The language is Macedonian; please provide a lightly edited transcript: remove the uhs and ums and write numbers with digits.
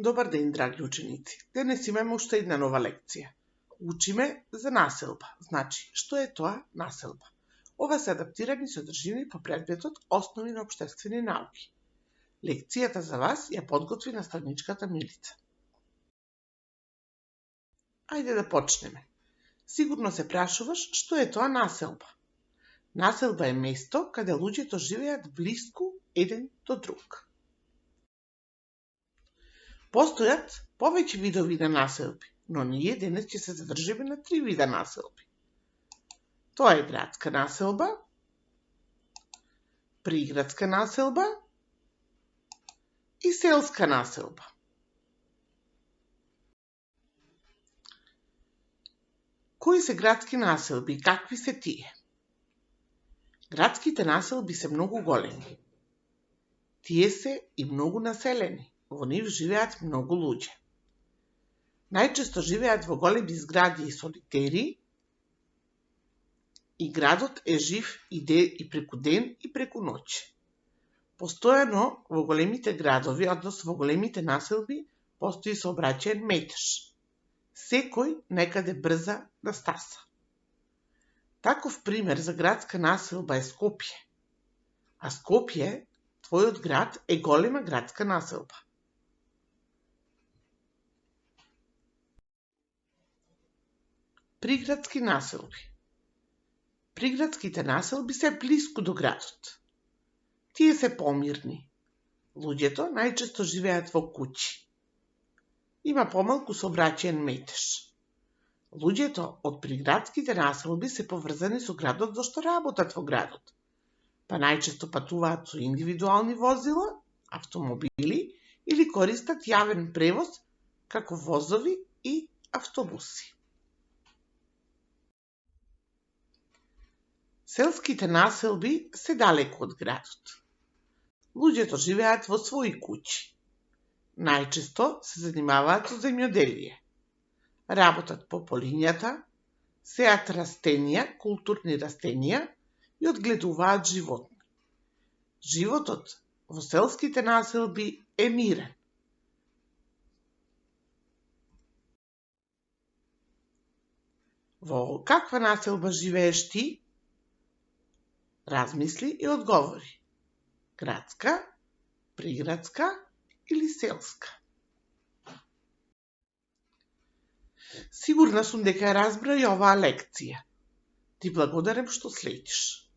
Добар ден, драги ученици. Денес имаме уште една нова лекција. Учиме за населба. Значи, што е тоа населба? Ова се адаптирани содржини по предметот Основи на општествени науки. Лекцијата за вас ја подготви наставничката Милица. Ајде да почнеме. Сигурно се прашуваш што е тоа населба. Населба е место каде луѓето живеат блиску еден до друг. Постојат повеќе видови на населби, но ние денес ќе се задржиме на 3 вида населби. Тоа е градска населба, приградска населба и селска населба. Кои се градски населби и какви се тие? Градските населби се многу големи. Тие се и многу населени. Во нив живеат многу луѓе. Најчесто живеат во големи згради и солитери и градот е жив и преку ден и преку ноќ. Постојано во големите градови, односно во големите населби, постои сообраќаен метеж. Секој некаде брза на стаса. Таков пример за градска населба е Скопје. А Скопје, твојот град, е голема градска населба. Приградски населби. Приградските населби се блиску до градот. Тие се помирни. Луѓето најчесто живеат во куќи. Има помалку сообраќаен метеж. Луѓето од приградските населби се поврзани со градот зашто работат во градот, па најчесто патуваат со индивидуални возила, автомобили или користат јавен превоз како возови и автобуси. Селските населби се далеку од градот. Луѓето живеат во своји куќи. Најчесто се занимаваат со земјоделие. Работат по полињата, сеат растенија, културни растенија и одгледуваат животни. Животот во селските населби е мирен. Во каква населба живееш ти? Размисли и одговори. Градска, приградска или селска? Сигурна сум дека ја разбра и оваа лекција. Ти благодарам што следиш.